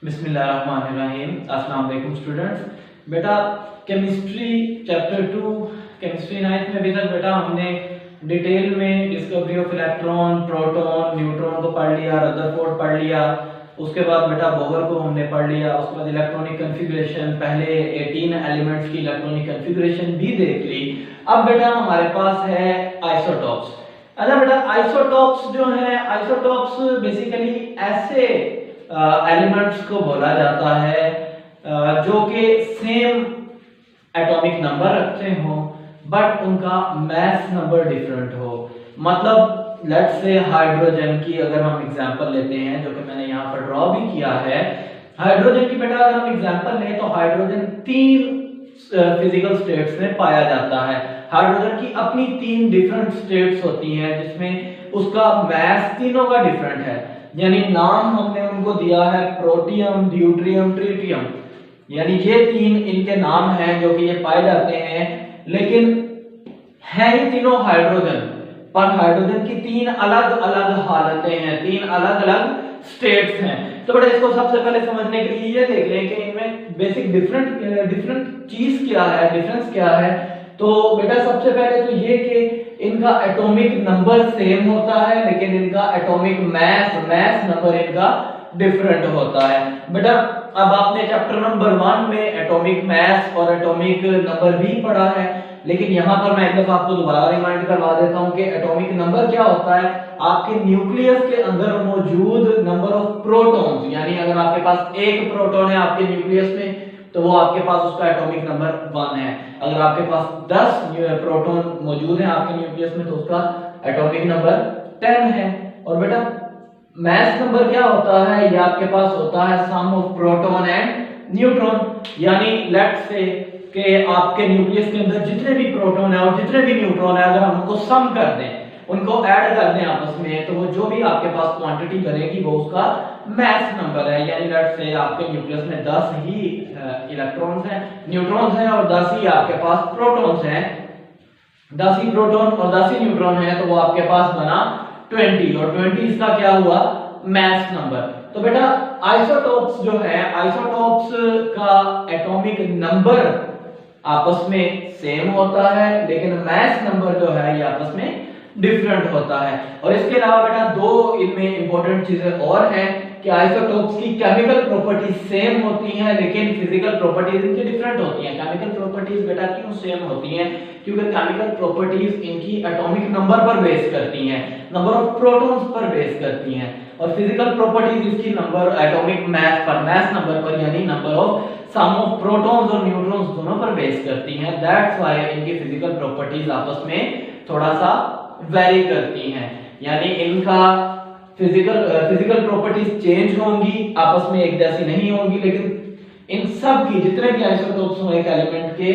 बिस्मिल्लाहिर्रहमानिर्रहीम। अस्सलाम वालेकुम स्टूडेंट्स। बेटा केमिस्ट्री चैप्टर 2 केमिस्ट्री 9th में अभी तक बेटा हमने डिटेल में discovery of electron, proton, neutron को पढ़ लिया, रदरफोर्ड पढ़ लिया, उसके बाद बेटा बोहर को हमने पढ़ लिया, उसके बाद इलेक्ट्रॉनिक कन्फिग्रेशन, पहले 18 एलिमेंट्स की इलेक्ट्रॉनिक कन्फिग्रेशन भी देख ली। अब बेटा हमारे पास है आइसोटॉप्स। अच्छा बेटा आइसोटॉप्स जो है, आइसोटॉप्स बेसिकली ऐसे एलिमेंट्स को बोला जाता है जो कि सेम एटॉमिक नंबर रखते हो बट उनका मास नंबर डिफरेंट हो। मतलब लेट्स से हाइड्रोजन की अगर हम एग्जांपल लेते हैं, जो कि मैंने यहाँ पर ड्रॉ भी किया है, हाइड्रोजन की बेटा अगर हम एग्जांपल लें तो हाइड्रोजन 3 फिजिकल स्टेट्स में पाया जाता है। हाइड्रोजन की अपनी 3 डिफरेंट स्टेट्स होती हैं जिसमें उसका मास तीनों का डिफरेंट है, यानी नाम हमने उनको दिया है प्रोटियम, ड्यूट्रियम, ट्रिटियम, यानी ये 3 इनके नाम हैं जो कि ये पाए जाते हैं, लेकिन है ही तीनों हाइड्रोजन, पर हाइड्रोजन की 3 अलग अलग हालतें हैं, 3 अलग अलग स्टेट्स हैं। तो बेटा इसको सबसे पहले समझने के लिए ये देख लें कि इनमें बेसिक डिफरेंट चीज क्या है, डिफरेंस क्या है। तो बेटा सबसे पहले तो ये कि इनका एटॉमिक नंबर सेम होता है, लेकिन इनका एटॉमिक मास नंबर इनका डिफरेंट होता है। बेटा अब आपने चैप्टर नंबर 1 में एटॉमिक मास और एटॉमिक नंबर भी पढ़ा है, लेकिन यहाँ पर मैं एक दफा आपको दोबारा रिमाइंड करवा देता हूँ कि एटॉमिक नंबर क्या होता है। आपके न्यूक्लियस के अंदर मौजूद नंबर ऑफ प्रोटॉन्स, यानी अगर आपके पास एक प्रोटॉन है आपके न्यूक्लियस में तो वो आपके पास उसका एटॉमिक नंबर 1 है। अगर आपके पास 10 प्रोटॉन मौजूद हैं आपके न्यूक्लियस में तो उसका एटॉमिक नंबर 10 है। और बेटा मास नंबर क्या होता है, ये आपके पास होता है sum of proton and neutron, यानी लेट्स से कि आपके न्यूक्लियस के अंदर जितने भी प्रोटॉन है और जितने भी न्यूट्रॉन है, अगर हम उनको सम कर दें, उनको ऐड कर दें आपस में, तो वो जो भी आपके पास क्वांटिटी बनेगी वो उसका मास नंबर है। यानी लेट्स से आपके न्यूक्लियस में 10 ही इलेक्ट्रॉन्स हैं, न्यूट्रॉन्स हैं, और 10 ही आपके पास प्रोटॉन्स हैं, 10 ही प्रोटॉन और 10 ही न्यूट्रॉन है, तो वो आपके पास बना 20, और 20 इसका क्या हुआ, मास नंबर। तो बेटा आइसोटॉप्स जो है, आइसोटॉप्स का एटॉमिक नंबर आपस में सेम होता है, लेकिन मास नंबर जो है ये आपस में डिफरेंट होता है। और इसके अलावा बेटा 2 इनमें इंपॉर्टेंट चीजें और हैं कि आइसोटॉप्स की केमिकल प्रॉपर्टीज सेम होती हैं, लेकिन फिजिकल प्रॉपर्टीज इनकी डिफरेंट होती हैं। केमिकल प्रॉपर्टीज बेटा क्यों सेम होती हैं, क्योंकि केमिकल प्रॉपर्टीज इनकी एटॉमिक नंबर पर बेस करती हैं, नंबर ऑफ प्रोटॉन्स पर बेस करती हैं, और फिजिकल प्रॉपर्टीज इसकी नंबर एटॉमिक मास पर, मास नंबर पर, यानी number of sum of protons और न्यूट्रॉन्स दोनों पर बेस करती हैं। दैट्स व्हाई इनकी फिजिकल प्रॉपर्टीज आपस में थोड़ा सा वेरी करती हैं, यानी इनका फिजिकल प्रॉपर्टीज चेंज होंगी, आपस में एक जैसी नहीं होंगी, लेकिन इन सब की जितने भी आइसोटॉप्स हो एक एलिमेंट के,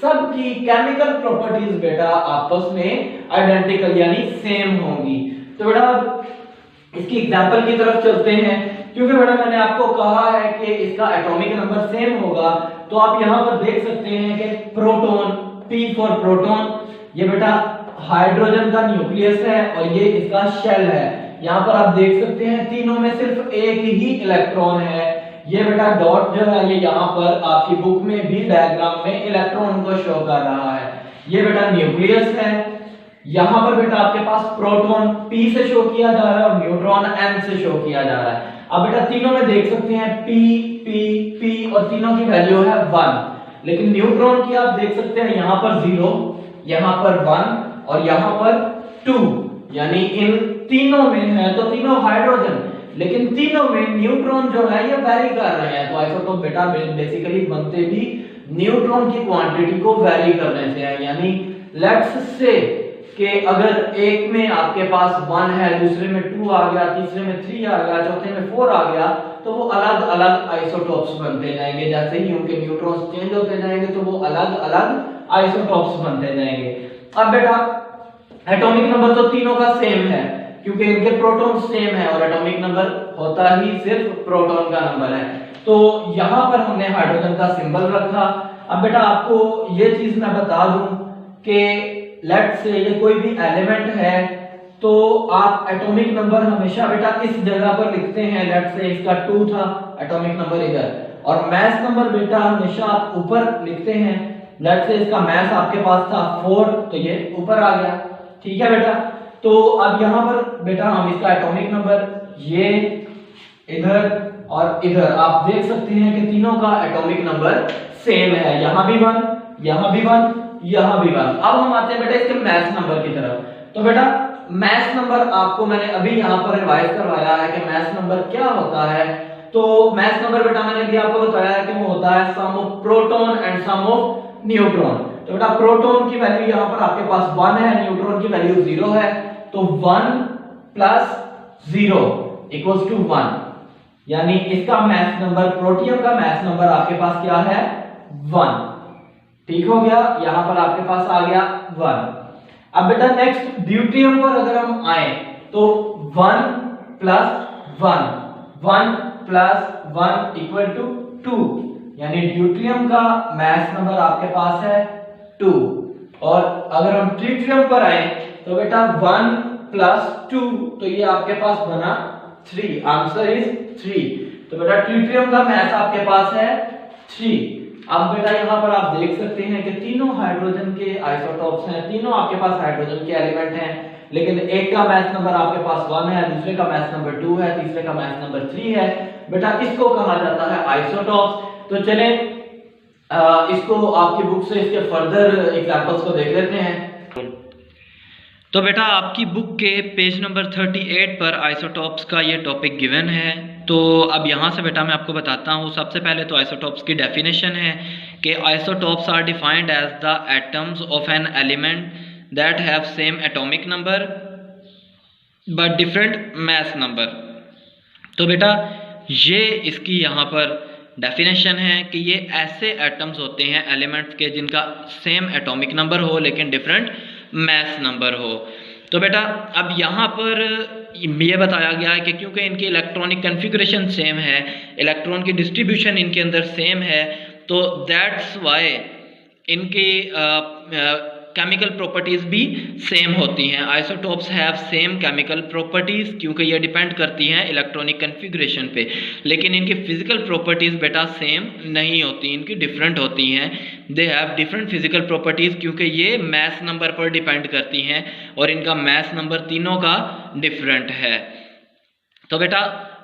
सब की केमिकल प्रॉपर्टीज बेटा आपस में आइडेंटिकल यानी सेम होंगी। तो बेटा इसकी एग्जांपल की तरफ चलते हैं, क्योंकि बेटा मैंने आपको कहा है कि इसका एटॉमिक नंबर सेम होगा। तो आप यहां पर देख सकते हैं कि प्रोटॉन, P फॉर प्रोटॉन, ये बेटा हाइड्रोजन का न्यूक्लियस है और ये इसका शेल है। यहाँ पर आप देख सकते हैं तीनों में सिर्फ एक ही इलेक्ट्रॉन है। ये बेटा डॉट जो है ये यहाँ पर आपकी बुक में भी डायग्राम में इलेक्ट्रॉन को शो कर रहा है। ये बेटा न्यूक्लियस है, यहाँ पर बेटा आपके पास प्रोटॉन P से शो किया जा रहा है और न्यूट्रॉन N से शो किया जा रहा है। अब बेटा तीनों में देख सकते हैं P P P और तीनों की वैल्यू है 1, लेकिन न्यूट्रॉन की आप देख सकते हैं यहाँ पर 0, यहाँ पर 1 और यहाँ पर 2, यानी इन तीनों में है तो तीनों हाइड्रोजन, लेकिन तीनों में न्यूट्रॉन जो है ये वेरी कर रहे हैं। तो आइसोटॉप बेटा बेसिकली बनते भी न्यूट्रॉन की क्वांटिटी को वेरी करने से है, यानी लेट्स से कि अगर एक में आपके पास 1 है, दूसरे में 2 आ गया, तीसरे में 3 आ गया, चौथे में 4 आ गया, तो वो अलग अलग आइसोटॉप्स बनते जाएंगे। जैसे ही उनके न्यूट्रॉन्स चेंज होते जाएंगे तो वो अलग अलग आइसोटॉप्स बनते जाएंगे। अब बेटा एटॉमिक नंबर तो तीनों का सेम है, क्योंकि इनके प्रोटॉन सेम है और एटॉमिक नंबर होता ही सिर्फ प्रोटॉन का नंबर है। तो यहां पर हमने हाइड्रोजन का सिंबल रखा। अब बेटा आपको ये चीज मैं बता दूं कि लेट्स से ये कोई भी एलिमेंट है तो आप एटॉमिक नंबर हमेशा बेटा इस जगह पर लिखते हैं। लेट्स से इसका 2 था एटॉमिक नंबर इधर, और मास नंबर बेटा हमेशा आप ऊपर लिखते हैं। लेट्स से इसका मास आपके पास था 4, तो ये ऊपर आ गया। ठीक है बेटा, तो अब यहां पर बेटा हम इसका एटॉमिक नंबर ये इधर और इधर आप देख सकते हैं कि तीनों का एटॉमिक नंबर सेम है। यहां भी 1, यहां भी 1, यहां भी 1। अब हम आते हैं बेटा इसके मास नंबर की तरफ। तो बेटा मास नंबर आपको मैंने अभी यहां पर रिवाइज करवाया है कि मास नंबर क्या होता है। तो मास नंबर बेटा मैंने अभी आपको बताया है कि वो होता है sum of proton and sum of neutron. तो बेटा प्रोटॉन की वैल्यू यहां पर आपके पास 1 है, न्यूट्रॉन की वैल्यू 0 है, तो 1 प्लस 0 इक्वल्स टू 1, यानी इसका मास नंबर, प्रोटियम का मास नंबर आपके पास क्या है 1। ठीक हो गया, यहां पर आपके पास आ गया 1। अब बेटा नेक्स्ट ड्यूट्रियम पर अगर हम आए तो 1 प्लस 1, 1 प्लस 1 इक्वल टू 2, यानी ड्यूट्रियम का मास नंबर आपके पास है 2। और अगर हम ट्रिटियम पर आए तो बेटा 1 प्लस 2, तो ये आपके पास बना 3, आंसर इज 3। तो बेटा ट्रिटियम का मास आपके पास है 3। अब बेटा यहाँ पर आप देख सकते हैं कि तीनों हाइड्रोजन के आइसोटॉप्स हैं, तीनों आपके पास हाइड्रोजन के एलिमेंट हैं, लेकिन एक का मास नंबर आपके पास 1 है, दूसरे का मास नंबर 2 है, तीसरे का मास नंबर 3 है। बेटा इसको कहा जाता है आइसोटॉप्स। तो चले इसको आपकी बुक से इसके फर्दर एग्जांपल्स को देख लेते हैं। तो बेटा आपकी बुक के पेज नंबर 38 पर आइसोटॉप्स का ये टॉपिक गिवन है। तो अब यहाँ से बेटा मैं आपको बताता हूँ। सबसे पहले तो आइसोटॉप्स की डेफिनेशन है कि isotopes are defined as the atoms of an element that have same atomic number but different mass number. तो बेटा ये इसकी यहाँ पर डेफिनेशन है कि ये ऐसे एटम्स होते हैं एलिमेंट्स के जिनका सेम एटॉमिक नंबर हो लेकिन डिफरेंट मास नंबर हो। तो बेटा अब यहाँ पर ये बताया गया है कि क्योंकि इनकी इलेक्ट्रॉनिक कॉन्फ़िगरेशन सेम है, इलेक्ट्रॉन की डिस्ट्रीब्यूशन इनके अंदर सेम है, तो दैट्स वाई इनकी केमिकल प्रॉपर्टीज भी सेम होती हैं। Isotopes have same chemical properties क्योंकि ये डिपेंड करती हैं इलेक्ट्रॉनिक कॉन्फ़िगरेशन पे, लेकिन इनकी फिजिकल प्रॉपर्टीज बेटा सेम नहीं होती, इनकी डिफरेंट होती हैं। They have different physical properties क्योंकि ये मास नंबर पर डिपेंड करती हैं और इनका मास नंबर तीनों का डिफरेंट है। तो बेटा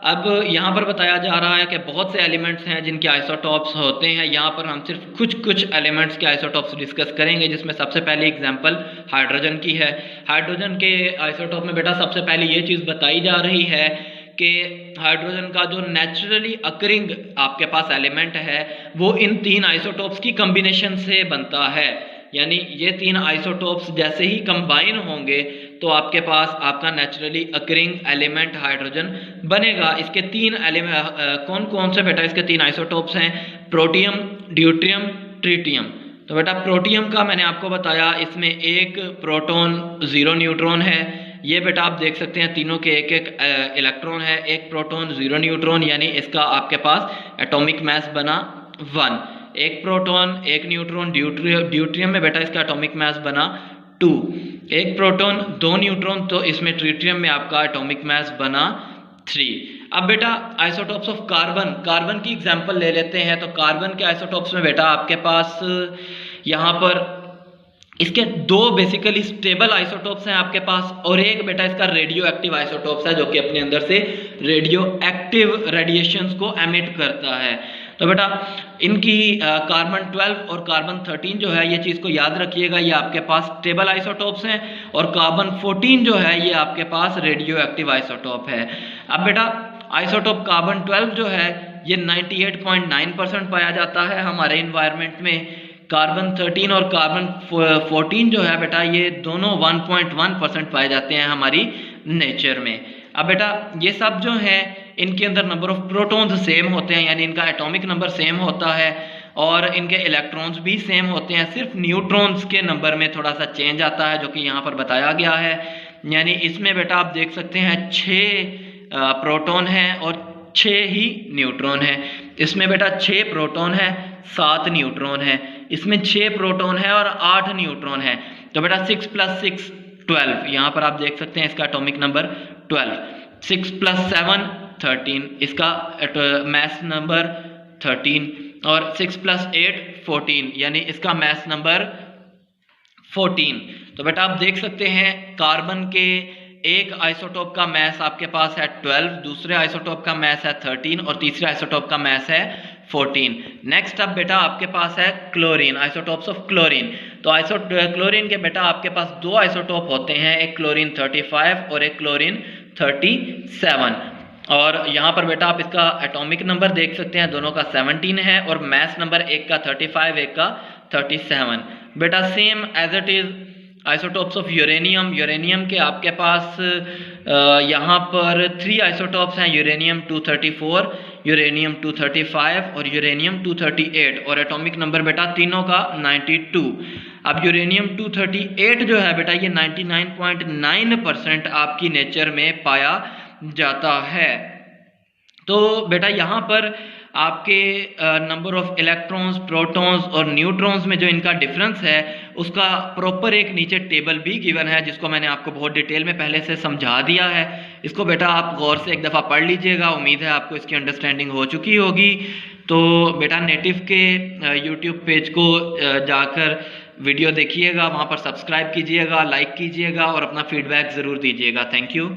अब यहाँ पर बताया जा रहा है कि बहुत से एलिमेंट्स हैं जिनके आइसोटॉप्स होते हैं। यहाँ पर हम सिर्फ कुछ एलिमेंट्स के आइसोटॉप्स डिस्कस करेंगे, जिसमें सबसे पहले एग्जांपल हाइड्रोजन की है। हाइड्रोजन के आइसोटॉप में बेटा सबसे पहले ये चीज़ बताई जा रही है कि हाइड्रोजन का जो नेचुरली अकरिंग आपके पास एलिमेंट है वो इन 3 आइसोटॉप्स की कम्बिनेशन से बनता है। यानी ये 3 आइसोटॉप्स जैसे ही कंबाइन होंगे तो आपके पास आपका नेचुरली अकरिंग एलिमेंट हाइड्रोजन बनेगा। इसके 3 एलिमेंट कौन कौन से बेटा इसके 3 आइसोटॉप्स हैं? Protium, deuterium, tritium. तो बेटा प्रोटियम का मैंने आपको बताया, इसमें 1 प्रोटॉन 0 न्यूट्रॉन है। ये बेटा आप देख सकते हैं तीनों के एक इलेक्ट्रॉन है, 1 प्रोटॉन 0 न्यूट्रॉन, यानी इसका आपके पास एटॉमिक मास बना 1। 1 प्रोटॉन 1 न्यूट्रॉन ड्यूट्रियम में बेटा इसका एटॉमिक मास बना 2। 1 प्रोटॉन 2 न्यूट्रॉन, तो इसमें ट्रिटियम में आपका एटॉमिक मास बना 3। अब बेटा आइसोटॉप्स ऑफ कार्बन की एग्जांपल ले लेते हैं। तो कार्बन के आइसोटॉप्स में बेटा आपके पास यहाँ पर इसके 2 बेसिकली स्टेबल आइसोटॉप्स हैं आपके पास, और एक बेटा इसका रेडियो एक्टिव आइसोटॉप्स है जो कि अपने अंदर से रेडियो एक्टिव रेडिएशंस को एमिट करता है। तो बेटा इनकी कार्बन 12 और कार्बन 13 जो है, ये चीज़ को याद रखिएगा, ये आपके पास स्टेबल आइसोटॉप्स हैं, और कार्बन 14 जो है ये आपके पास रेडियो एक्टिव आइसोटॉप है। अब बेटा आइसोटॉप कार्बन 12 जो है ये 98.9% पाया जाता है हमारे इन्वायरमेंट में। कार्बन 13 और कार्बन 14 जो है बेटा ये दोनों 1.1% पाए जाते हैं हमारी नेचर में। अब बेटा ये सब जो है इनके अंदर नंबर ऑफ प्रोटॉन्स सेम होते हैं, यानी इनका एटॉमिक नंबर सेम होता है, और इनके इलेक्ट्रॉन्स भी सेम होते हैं। सिर्फ न्यूट्रॉन्स के नंबर में थोड़ा सा चेंज आता है जो कि यहाँ पर बताया गया है। यानी इसमें बेटा आप देख सकते हैं 6 प्रोटॉन हैं और 6 ही न्यूट्रॉन है। इसमें बेटा 6 प्रोटॉन है 7 न्यूट्रॉन है, इसमें 6 प्रोटॉन है और 8 न्यूट्रॉन है। तो बेटा 6 + 6 12, यहाँ पर आप देख सकते हैं इसका एटॉमिक नंबर 12। 6 + 7 13, इसका मास नंबर 13, और 6 + 8 14, यानी इसका मास नंबर 14। तो बेटा आप देख सकते हैं कार्बन के एक आइसोटोप का मास आपके पास है 12, दूसरे आइसोटोप का मास है 13 और तीसरे आइसोटोप का मास है 14। नेक्स्ट अब बेटा आपके पास है क्लोरीन, आइसोटोप्स ऑफ क्लोरीन। तो क्लोरीन के बेटा आपके पास दो आइसोटोप होते हैं, एक क्लोरीन 35 और एक क्लोरीन 37। और यहाँ पर बेटा आप इसका एटॉमिक नंबर देख सकते हैं, दोनों का 17 है, और मास नंबर एक का 35, एक का 37। बेटा same as it is isotopes of uranium. Uranium के आपके पास यहाँ पर 3 आइसोटोप्स हैं, यूरेनियम 234, यूरेनियम 235 और यूरेनियम 238, और एटॉमिक नंबर बेटा तीनों का 92। अब यूरेनियम 238 जो है बेटा ये 99.9% आपकी नेचर में पाया जाता है। तो बेटा यहाँ पर आपके नंबर ऑफ इलेक्ट्रॉन्स, प्रोटॉन्स और न्यूट्रॉन्स में जो इनका डिफरेंस है उसका प्रॉपर एक नीचे टेबल भी गिवन है, जिसको मैंने आपको बहुत डिटेल में पहले से समझा दिया है। इसको बेटा आप गौर से एक दफ़ा पढ़ लीजिएगा, उम्मीद है आपको इसकी अंडरस्टैंडिंग हो चुकी होगी। तो बेटा नेटिव के यूट्यूब पेज को जाकर वीडियो देखिएगा, वहाँ पर सब्सक्राइब कीजिएगा, लाइक कीजिएगा और अपना फीडबैक ज़रूर दीजिएगा। Thank you.